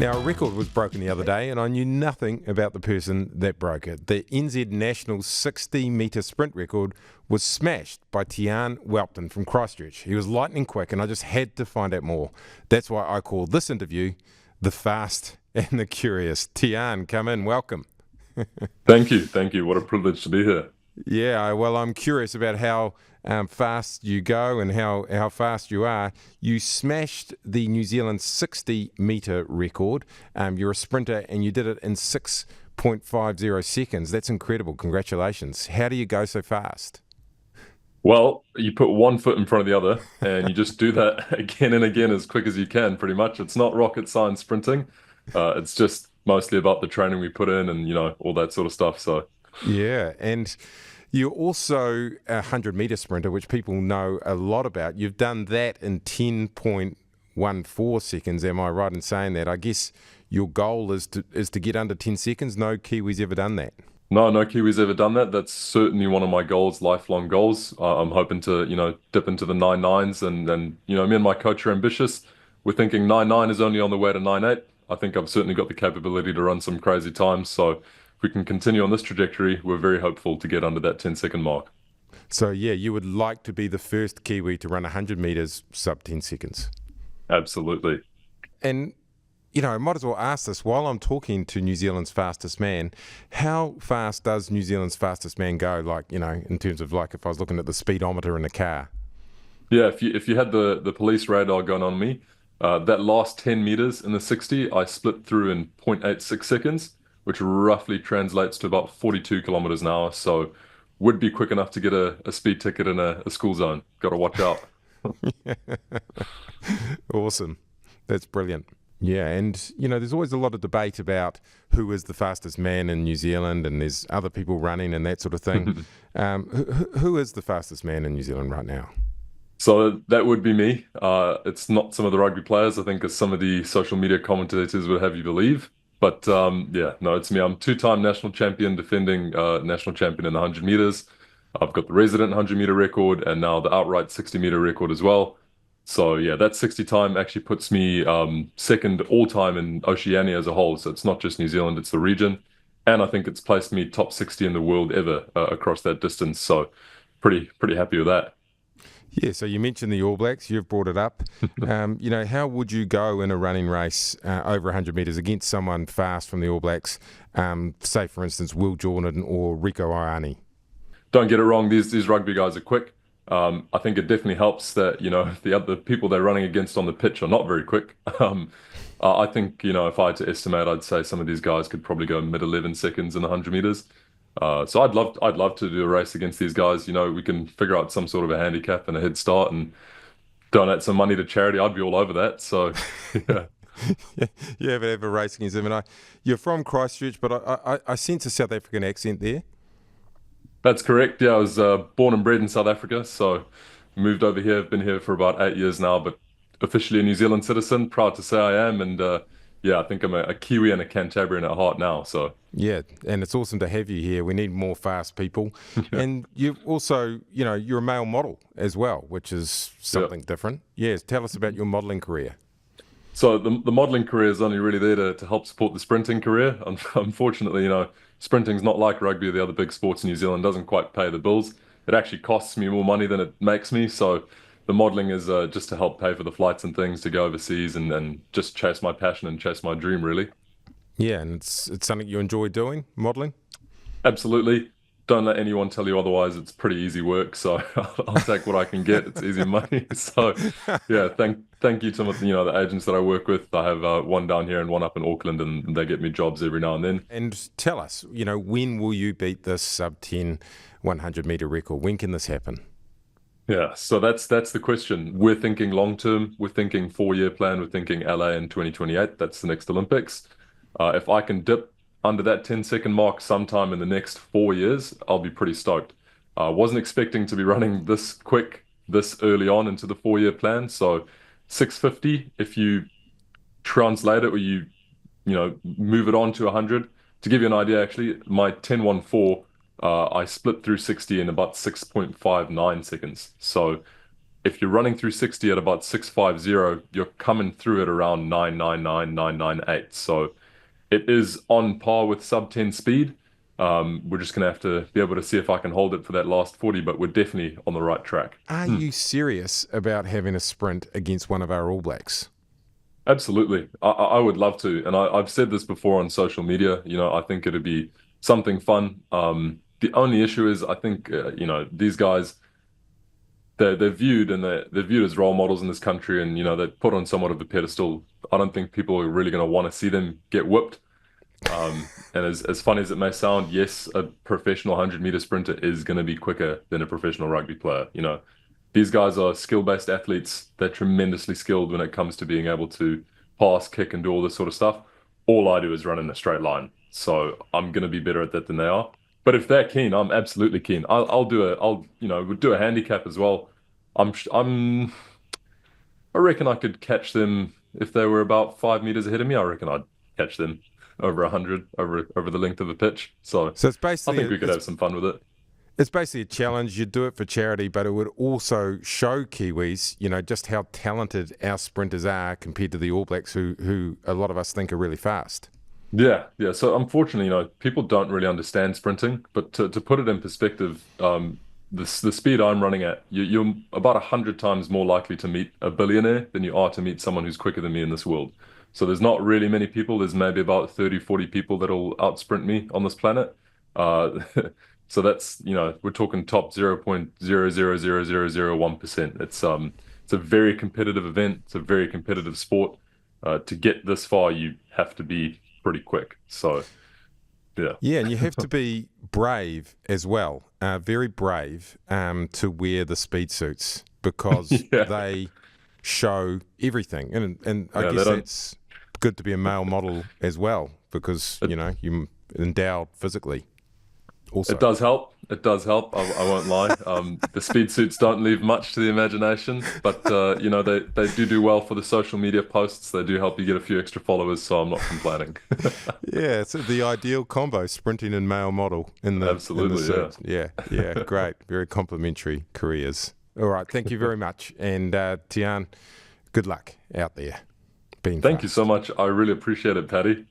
Now, a record was broken the other day, and I knew nothing about the person that broke it. The NZ National 60-metre sprint record was smashed by Tiaan Whelpton from Christchurch. He was lightning quick, and I just had to find out more. That's why I call this interview The Fast and the Curious. Tiaan, come in, welcome. Thank you. Thank you. What a privilege to be here. Yeah, well, I'm curious about how fast you go and how fast you are. You smashed the New Zealand 60-metre record. You're a sprinter and you did it in 6.50 seconds. That's incredible. Congratulations. How do you go so fast? Well, you put one foot in front of the other and you just do that again and again as quick as you can, pretty much. It's not rocket science sprinting. It's just mostly about the training we put in and, all that sort of stuff. So, yeah. And you're also a 100-metre sprinter, which people know a lot about. You've done that in 10.14 seconds. Am I right in saying that? I guess your goal is to get under 10 seconds. No Kiwis ever done that. no Kiwis ever done that. That's certainly one of my goals, lifelong goals. I'm hoping to, dip into the 9.9s and me and my coach are ambitious. We're thinking 9.9 is only on the way to 9.8. I think I've certainly got the capability to run some crazy times. So if we can continue on this trajectory, we're very hopeful to get under that 10-second mark. So, yeah, you would like to be the first Kiwi to run 100 metres sub 10 seconds. Absolutely. And, I might as well ask this while I'm talking to New Zealand's fastest man. How fast does New Zealand's fastest man go? Like, in terms of like if I was looking at the speedometer in the car. Yeah, if you had the police radar going on me, that last 10 meters in the 60, I split through in 0.86 seconds, which roughly translates to about 42 kilometers an hour. So would be quick enough to get a speed ticket in a school zone. Got to watch out. Awesome. That's brilliant. Yeah, and there's always a lot of debate about who is the fastest man in New Zealand, and there's other people running and that sort of thing. Who is the fastest man in New Zealand right now? So that would be me. It's not some of the rugby players, I think, as some of the social media commentators would have you believe. But yeah, no, it's me. I'm two-time national champion, defending national champion in the 100 meters. I've got the resident 100-meter record and now the outright 60-meter record as well. So yeah, that 60 time actually puts me second all-time in Oceania as a whole. So it's not just New Zealand, it's the region. And I think it's placed me top 60 in the world ever across that distance. So pretty happy with that. Yeah, so you mentioned the All Blacks, you've brought it up. How would you go in a running race over 100 metres against someone fast from the All Blacks, say, for instance, Will Jordan or Rico Ioane? Don't get it wrong, these rugby guys are quick. I think it definitely helps that, the other people they're running against on the pitch are not very quick. I think, if I had to estimate, I'd say some of these guys could probably go mid-11 seconds in the 100 meters. So I'd love to do a race against these guys. We can figure out some sort of a handicap and a head start and donate some money to charity. I'd be all over that. So, yeah. You ever have a race against them? And you're from Christchurch, but I sense a South African accent there. That's correct. Yeah, I was born and bred in South Africa, so moved over here. I've been here for about 8 years now, but officially a New Zealand citizen. Proud to say I am, and yeah, I think I'm a Kiwi and a Cantabrian at heart now. So yeah, and it's awesome to have you here. We need more fast people, and you also, you're a male model as well, which is something different. Yes, tell us about your modelling career. So the modelling career is only really there to help support the sprinting career. Unfortunately, sprinting's not like rugby or the other big sports in New Zealand, doesn't quite pay the bills. It actually costs me more money than it makes me. So the modeling is just to help pay for the flights and things to go overseas and just chase my passion and chase my dream, really. Yeah, and it's something you enjoy doing, modeling? Absolutely. Don't let anyone tell you otherwise. It's pretty easy work, so I'll take what I can get. It's easy money. So yeah, thank you to the agents that I work with. I have one down here and one up in Auckland, and they get me jobs every now and then. And tell us, when will you beat this sub 10 100-meter record? When can this happen? Yeah, so that's the question. We're thinking long term. We're thinking 4-year plan. We're thinking LA in 2028. That's the next Olympics. If I can dip under that 10-second mark sometime in the next 4 years, I'll be pretty stoked. I wasn't expecting to be running this quick this early on into the 4-year plan. So 650, if you translate it or you move it on to 100. To give you an idea, actually, my 10.14, I split through 60 in about 6.59 seconds. So if you're running through 60 at about 650, you're coming through at around 999, 998. So it is on par with sub 10 speed. We're just going to have to be able to see if I can hold it for that last 40, but we're definitely on the right track. Are you serious about having a sprint against one of our All Blacks? Absolutely. I would love to. And I've said this before on social media, I think it'd be something fun. The only issue is I think, these guys, they're viewed and they're viewed as role models in this country, and they're put on somewhat of a pedestal. I don't think people are really going to want to see them get whipped. And as funny as it may sound, yes, a professional 100-meter sprinter is going to be quicker than a professional rugby player. These guys are skill-based athletes. They're tremendously skilled when it comes to being able to pass, kick, and do all this sort of stuff. All I do is run in a straight line, so I'm going to be better at that than they are. But if they're keen, I'm absolutely keen. We'll do a handicap as well. I reckon I could catch them if they were about 5 meters ahead of me. I reckon I'd catch them over 100 over the length of a pitch. So it's basically I think we could have some fun with it. It's basically a challenge. You do it for charity, but it would also show Kiwis, just how talented our sprinters are compared to the All Blacks, who a lot of us think are really fast. Yeah. So unfortunately, people don't really understand sprinting. But to put it in perspective, the speed I'm running at, you're about 100 times more likely to meet a billionaire than you are to meet someone who's quicker than me in this world. So there's not really many people. There's maybe about 30, 40 people that'll outsprint me on this planet. So that's, we're talking top 0.0000001%. It's a very competitive event. It's a very competitive sport. To get this far, you have to be pretty quick. So, yeah. Yeah, and you have to be brave as well, very brave to wear the speed suits because they show everything. And I guess that's good to be a male model as well because, you're endowed physically. Also. It does help. I won't lie. The speed suits don't leave much to the imagination, but they do well for the social media posts. They do help you get a few extra followers, so I'm not complaining. Yeah, it's the ideal combo: sprinting and male model in the absolutely. In the yeah, great, very complimentary careers. All right, thank you very much, and Tiaan, good luck out there. Thank you so much. I really appreciate it, Paddy.